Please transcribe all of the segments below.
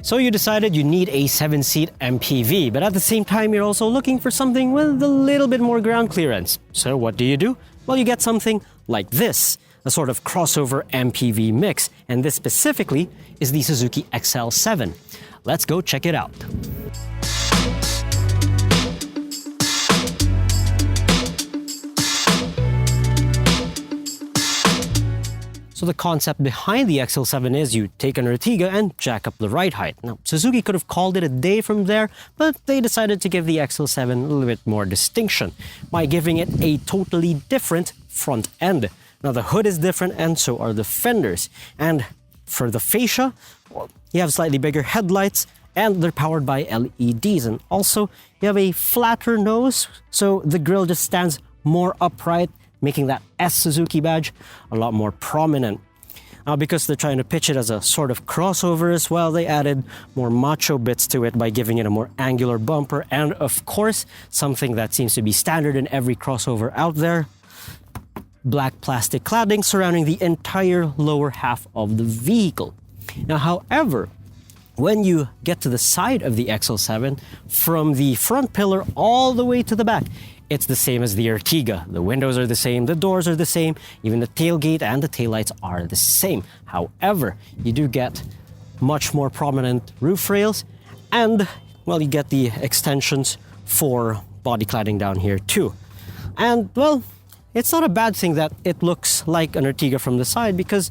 So you decided you need a 7-seat MPV, but at the same time you're also looking for something with a little bit more ground clearance. So what do? Well, you get something like this, a sort of crossover MPV mix, and this specifically is the Suzuki XL7. Let's go check it out. So the concept behind the XL7 is you take an Ertiga and jack up the ride height. Now, Suzuki could have called it a day from there, but they decided to give the XL7 a little bit more distinction by giving it a totally different front end. Now, the hood is different and so are the fenders. And for the fascia, well, you have slightly bigger headlights and they're powered by LEDs. And also, you have a flatter nose, so the grille just stands more upright, making that S Suzuki badge a lot more prominent. Now, because they're trying to pitch it as a sort of crossover as well, they added more macho bits to it by giving it a more angular bumper and, of course, something that seems to be standard in every crossover out there, black plastic cladding surrounding the entire lower half of the vehicle. Now, however, when you get to the side of the XL7, from the front pillar all the way to the back, it's the same as the Ertiga. The windows are the same, the doors are the same, even the tailgate and the taillights are the same. However, you do get much more prominent roof rails and, well, you get the extensions for body cladding down here too. And, well, it's not a bad thing that it looks like an Ertiga from the side because,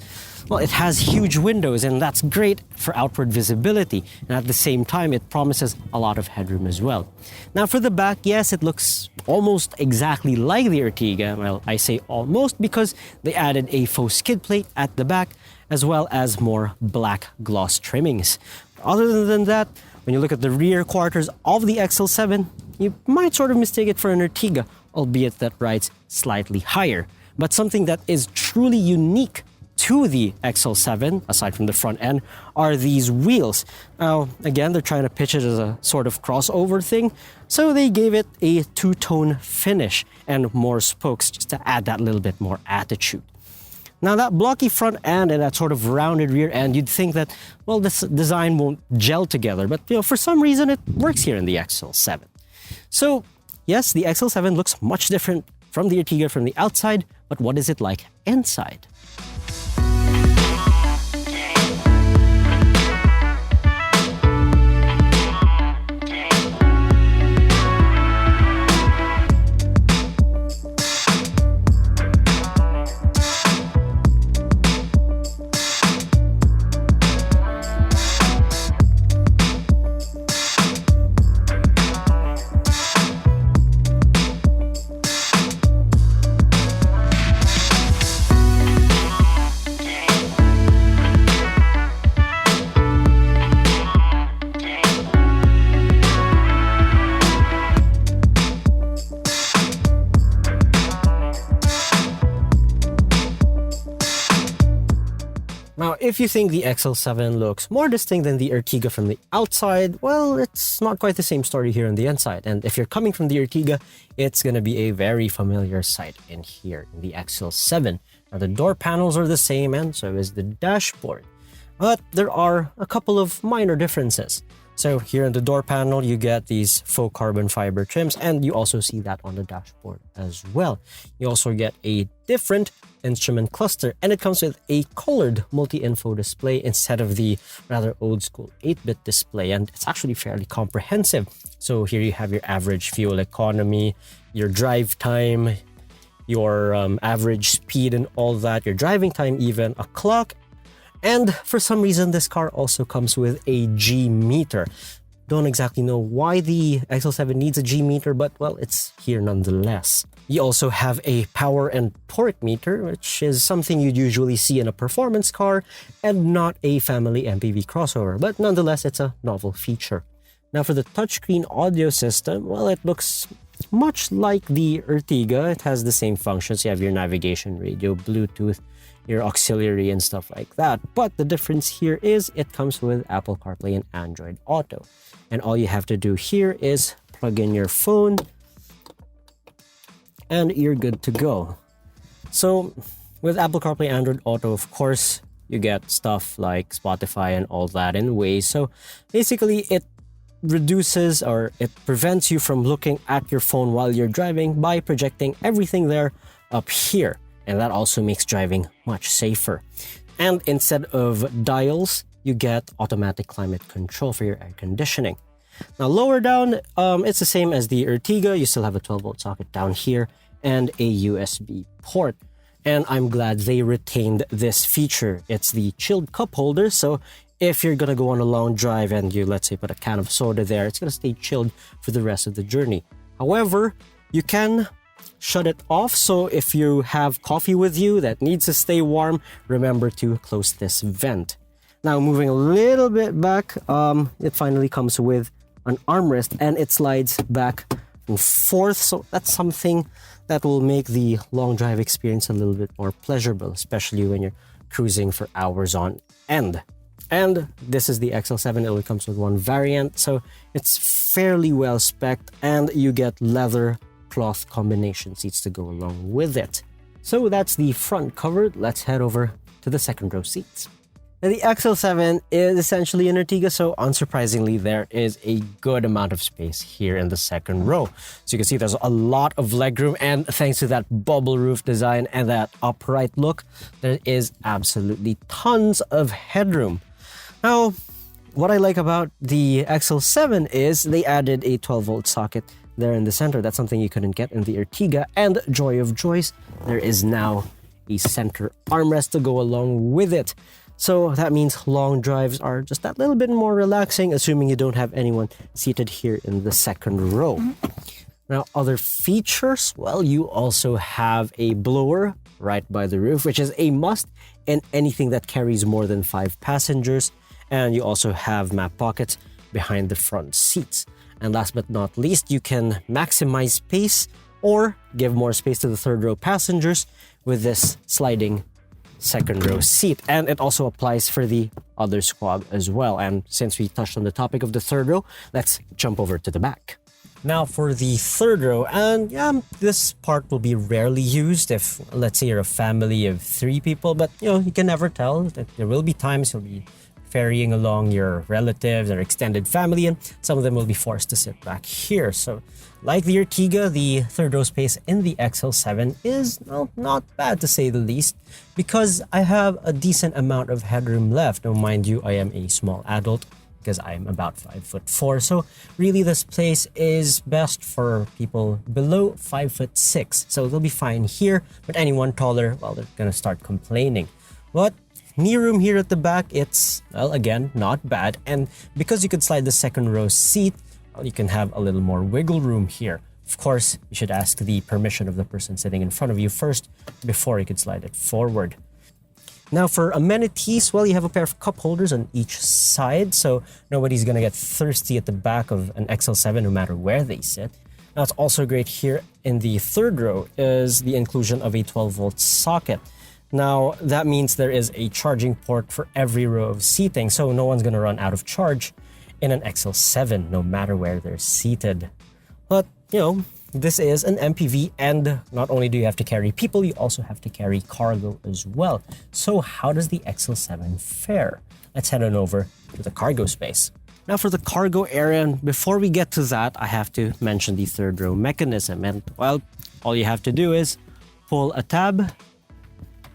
well, it has huge windows and that's great for outward visibility. And at the same time, it promises a lot of headroom as well. Now for the back, yes, it looks almost exactly like the Ertiga. Well, I say almost because they added a faux skid plate at the back as well as more black gloss trimmings. Other than that, when you look at the rear quarters of the XL7, you might sort of mistake it for an Ertiga, albeit that rides slightly higher. But something that is truly unique to the XL7, aside from the front end, are these wheels. Now, again, they're trying to pitch it as a sort of crossover thing, so they gave it a two-tone finish and more spokes just to add that little bit more attitude. Now, that blocky front end and that sort of rounded rear end, you'd think that, well, this design won't gel together, but for some reason it works here in the XL7. So, yes, the XL7 looks much different from the Ertiga from the outside, but what is it like inside? Now, if you think the XL7 looks more distinct than the Ertiga from the outside, well, it's not quite the same story here on the inside. And if you're coming from the Ertiga, it's going to be a very familiar sight in here, in the XL7. Now, the door panels are the same, and so is the dashboard. But there are a couple of minor differences. So here in the door panel, you get these faux carbon fiber trims, and you also see that on the dashboard as well. You also get a different instrument cluster, and it comes with a colored multi-info display instead of the rather old school 8-bit display, and it's actually fairly comprehensive. So here you have your average fuel economy, your drive time, your average speed and all that, your driving time even, a clock. And for some reason, this car also comes with a G meter. Don't exactly know why the XL7 needs a G meter, but well, it's here nonetheless. You also have a power and torque meter, which is something you'd usually see in a performance car and not a family MPV crossover, but nonetheless, it's a novel feature. Now for the touchscreen audio system, well, it looks much like the Ertiga. It has the same functions. You have your navigation, radio, Bluetooth, your auxiliary and stuff like that. But the difference here is it comes with Apple CarPlay and Android Auto. And all you have to do here is plug in your phone and you're good to go. So with Apple CarPlay, Android Auto, of course, you get stuff like Spotify and all that in ways. So basically it reduces or it prevents you from looking at your phone while you're driving by projecting everything there up here. And that also makes driving much safer. And instead of dials, you get automatic climate control for your air conditioning. Now lower down, it's the same as the Ertiga. You still have a 12-volt socket down here and a USB port. And I'm glad they retained this feature. It's the chilled cup holder, so if you're gonna go on a long drive and you, let's say, put a can of soda there, it's gonna stay chilled for the rest of the journey. However, you can shut it off, so if you have coffee with you that needs to stay warm, remember to close this vent. Now, moving a little bit back, it finally comes with an armrest and it slides back and forth, so that's something that will make the long drive experience a little bit more pleasurable, especially when you're cruising for hours on end. And this is the XL7. It only comes with one variant, so it's fairly well spec'd, and you get leather cloth combination seats to go along with it. So that's the front covered. Let's head over to the second row seats. Now, the XL7 is essentially an Ertiga, so unsurprisingly, there is a good amount of space here in the second row. So you can see there's a lot of legroom, and thanks to that bubble roof design and that upright look, there is absolutely tons of headroom. Now, what I like about the XL7 is they added a 12-volt socket there in the center. That's something you couldn't get in the Ertiga, and joy of joys, there is now a center armrest to go along with it. So that means long drives are just that little bit more relaxing, assuming you don't have anyone seated here in the second row. Now, other features, well, you also have a blower right by the roof, which is a must in anything that carries more than 5 passengers. And you also have map pockets behind the front seats. And last but not least, you can maximize space or give more space to the third row passengers with this sliding second row seat. And it also applies for the other squad as well. And since we touched on the topic of the third row, let's jump over to the back. Now for the third row, and this part will be rarely used if, let's say, you're a family of 3 people, but you can never tell. That there will be times you'll be ferrying along your relatives or extended family, and some of them will be forced to sit back here. So like the Ertiga, the third row space in the XL7 is, well, not bad to say the least, because I have a decent amount of headroom left. Now, mind you, I am a small adult because I'm about 5'4". So really this place is best for people below 5'6". So they'll be fine here, but anyone taller, well, they're gonna start complaining. But knee room here at the back, it's, well, again, not bad. And because you could slide the second row seat, well, you can have a little more wiggle room here. Of course, you should ask the permission of the person sitting in front of you first before you could slide it forward. Now for amenities, well, you have a pair of cup holders on each side, so nobody's gonna get thirsty at the back of an XL7 no matter where they sit. Now, it's also great here in the third row is the inclusion of a 12-volt socket. Now, that means there is a charging port for every row of seating, so no one's going to run out of charge in an XL7, no matter where they're seated. But, this is an MPV, and not only do you have to carry people, you also have to carry cargo as well. So how does the XL7 fare? Let's head on over to the cargo space. Now for the cargo area, and before we get to that, I have to mention the third row mechanism. And, well, all you have to do is pull a tab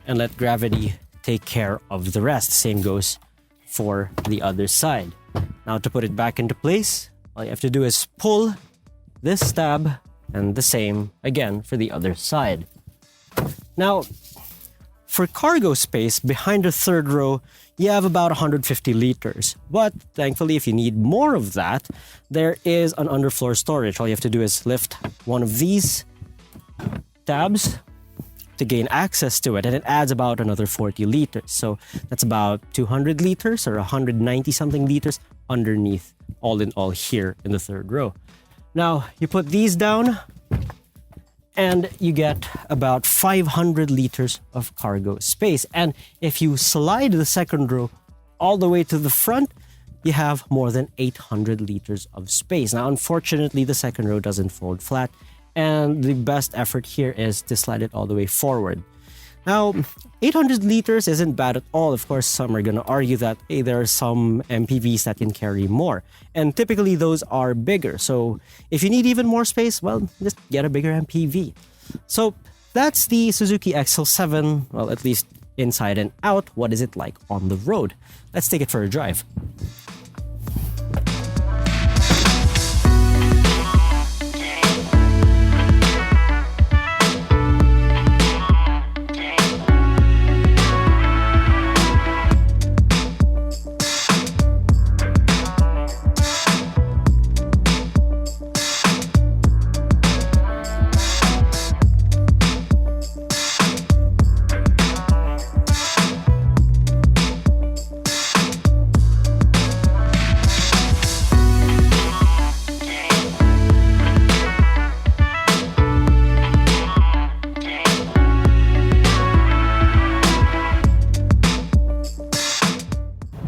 and let gravity take care of the rest. Same goes for the other side. Now to put it back into place, all you have to do is pull this tab, and the same again for the other side. Now, for cargo space behind the third row, you have about 150 liters. But thankfully, if you need more of that, there is an underfloor storage. All you have to do is lift one of these tabs to gain access to it, and it adds about another 40 liters. So that's about 200 liters or 190 something liters underneath, all in all here in the third row. Now you put these down and you get about 500 liters of cargo space. And if you slide the second row all the way to the front, you have more than 800 liters of space. Now, unfortunately, the second row doesn't fold flat, and the best effort here is to slide it all the way forward. Now, 800 liters isn't bad at all. Of course, some are gonna argue that hey, there are some MPVs that can carry more, and typically those are bigger. So if you need even more space, well, just get a bigger MPV. So that's the Suzuki XL7, well, at least inside and out. What is it like on the road? Let's take it for a drive.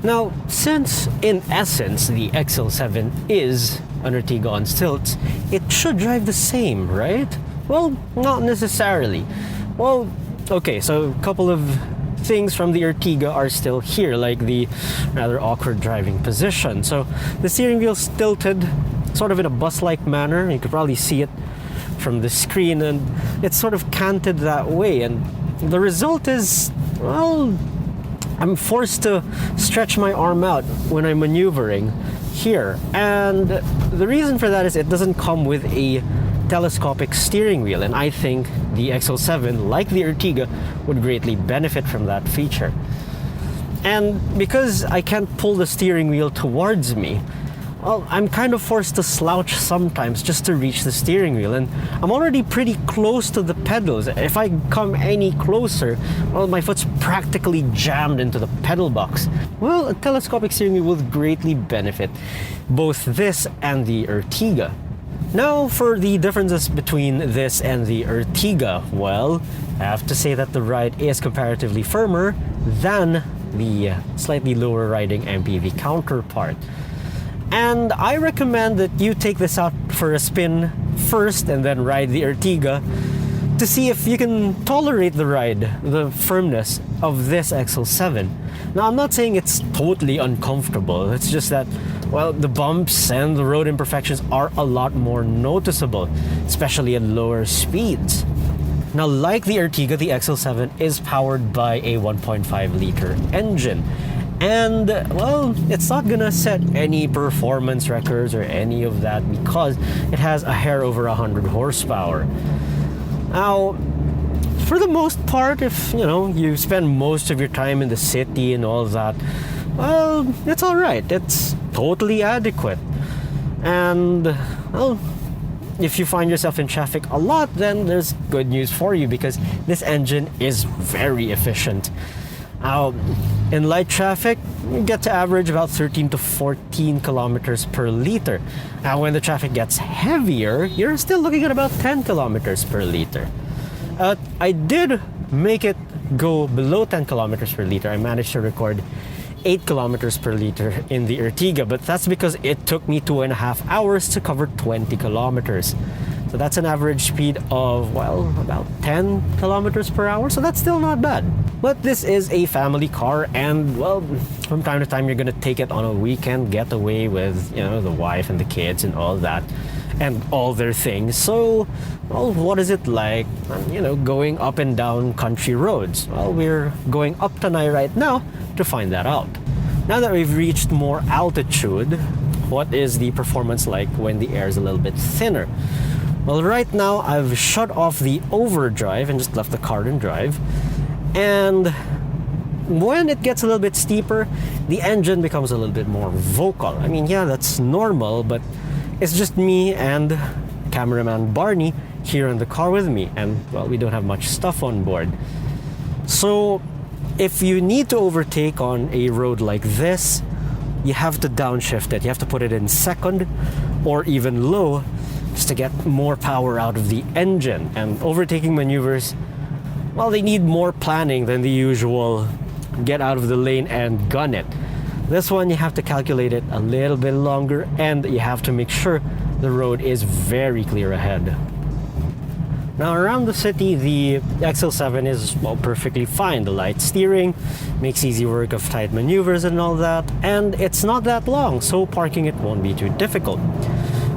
Now, since in essence the XL7 is an Ertiga on stilts, it should drive the same, right? Well, not necessarily. Well, okay, so a couple of things from the Ertiga are still here, like the rather awkward driving position. So the steering wheel's tilted sort of in a bus-like manner. You could probably see it from the screen, and it's sort of canted that way, and the result is, well, I'm forced to stretch my arm out when I'm maneuvering here. And the reason for that is it doesn't come with a telescopic steering wheel, and I think the XL7, like the Ertiga, would greatly benefit from that feature. And because I can't pull the steering wheel towards me, well, I'm kind of forced to slouch sometimes just to reach the steering wheel, and I'm already pretty close to the pedals. If I come any closer, well, my foot's practically jammed into the pedal box. Well, a telescopic steering wheel would greatly benefit both this and the Ertiga. Now, for the differences between this and the Ertiga, well, I have to say that the ride is comparatively firmer than the slightly lower riding MPV counterpart. And I recommend that you take this out for a spin first and then ride the Ertiga to see if you can tolerate the ride, the firmness of this XL7. Now, I'm not saying it's totally uncomfortable. It's just that, well, the bumps and the road imperfections are a lot more noticeable, especially at lower speeds. Now, like the Ertiga, the XL7 is powered by a 1.5 liter engine. And, well, it's not gonna set any performance records or any of that because it has a hair over 100 horsepower. Now, for the most part, if, you spend most of your time in the city and all that, well, it's alright. It's totally adequate. And, well, if you find yourself in traffic a lot, then there's good news for you because this engine is very efficient. Now, in light traffic, you get to average about 13 to 14 kilometers per liter. Now, when the traffic gets heavier, you're still looking at about 10 kilometers per liter. I did make it go below 10 kilometers per liter. I managed to record 8 kilometers per liter in the Ertiga, but that's because it took me 2.5 hours to cover 20 kilometers. So that's an average speed of, well, about 10 kilometers per hour, so that's still not bad. But this is a family car, and, well, from time to time you're gonna take it on a weekend getaway with, the wife and the kids and all that, and all their things. So, well, what is it like, going up and down country roads? Well, we're going up Tanay right now to find that out. Now that we've reached more altitude, what is the performance like when the air is a little bit thinner? Well, right now I've shut off the overdrive and just left the car in drive. And when it gets a little bit steeper, the engine becomes a little bit more vocal. I mean, yeah, that's normal, but it's just me and cameraman Barney here in the car with me. And, well, we don't have much stuff on board. So if you need to overtake on a road like this, you have to downshift it. You have to put it in second or even low just to get more power out of the engine. And overtaking maneuvers, well, they need more planning than the usual get out of the lane and gun it. This one, you have to calculate it a little bit longer, and you have to make sure the road is very clear ahead. Now around the city, the XL7 is, well, perfectly fine. The light steering makes easy work of tight maneuvers and all that, and it's not that long, so parking it won't be too difficult.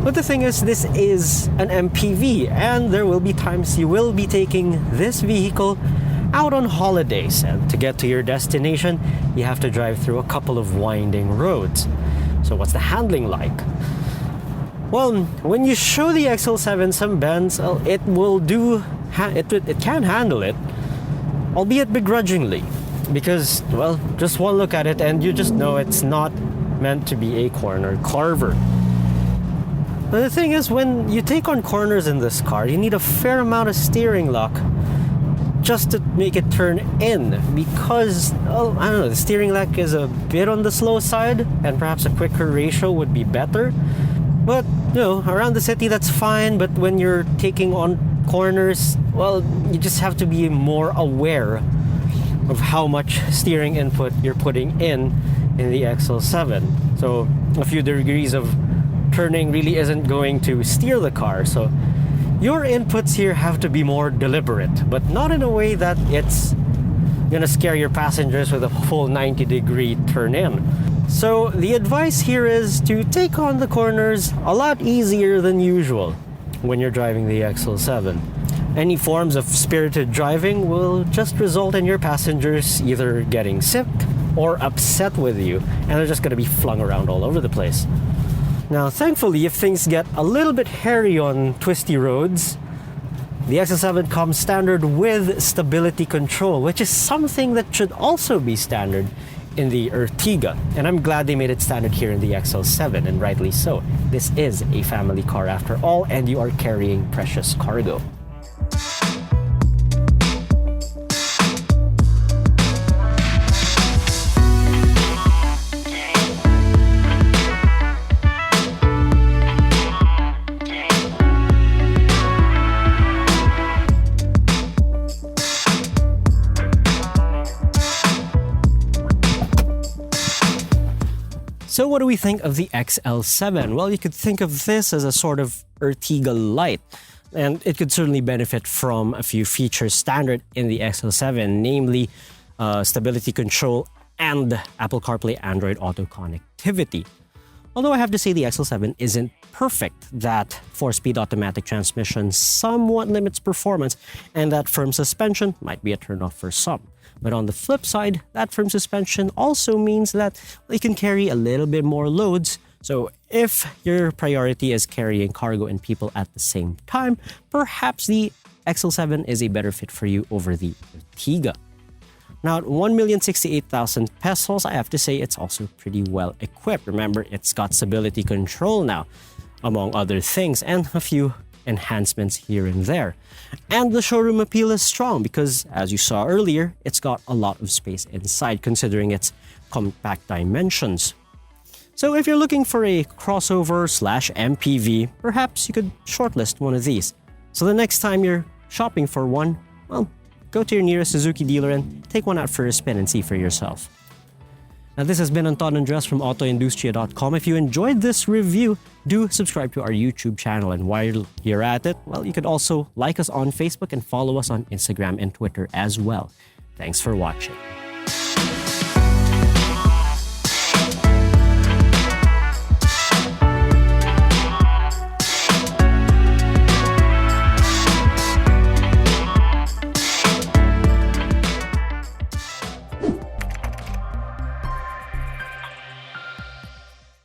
But the thing is, this is an MPV, and there will be times you will be taking this vehicle out on holidays, and to get to your destination, you have to drive through a couple of winding roads. So what's the handling like? Well, when you show the XL7 some bends, it will do, it can handle it, albeit begrudgingly, because, well, just one look at it and you just know it's not meant to be a corner carver. But the thing is, when you take on corners in this car, you need a fair amount of steering luck just to make it turn in, because, well, I don't know, the steering luck is a bit on the slow side, and perhaps a quicker ratio would be better. But, you know, around the city, that's fine. But when you're taking on corners, well, you just have to be more aware of how much steering input you're putting in the XL7. So a few degrees of turning really isn't going to steer the car. So your inputs here have to be more deliberate, but not in a way that it's gonna scare your passengers with a full 90-degree turn in. So the advice here is to take on the corners a lot easier than usual when you're driving the XL7. Any forms of spirited driving will just result in your passengers either getting sick or upset with you, and they're just going to be flung around all over the place. Now, thankfully, if things get a little bit hairy on twisty roads, the XL7 comes standard with stability control, which is something that should also be standard in the Ertiga. And I'm glad they made it standard here in the XL7, and rightly so. This is a family car after all, and you are carrying precious cargo. So what do we think of the XL7? Well, you could think of this as a sort of Ertiga Lite, and it could certainly benefit from a few features standard in the XL7, namely stability control and Apple CarPlay Android Auto connectivity. Although I have to say the XL7 isn't perfect, that 4-speed automatic transmission somewhat limits performance, and that firm suspension might be a turnoff for some. But on the flip side, that firm suspension also means that you can carry a little bit more loads. So if your priority is carrying cargo and people at the same time, perhaps the XL7 is a better fit for you over the Ertiga. Now, at 1,068,000 pesos, I have to say it's also pretty well equipped. Remember, it's got stability control now, among other things, and a few enhancements here and there. And the showroom appeal is strong because, as you saw earlier, it's got a lot of space inside considering its compact dimensions. So if you're looking for a crossover/MPV, perhaps you could shortlist one of these. So the next time you're shopping for one, well, go to your nearest Suzuki dealer and take one out for a spin and see for yourself. Now, this has been Anton Andres from AutoIndustriya.com. If you enjoyed this review, do subscribe to our YouTube channel. And while you're at it, well, you could also like us on Facebook and follow us on Instagram and Twitter as well. Thanks for watching.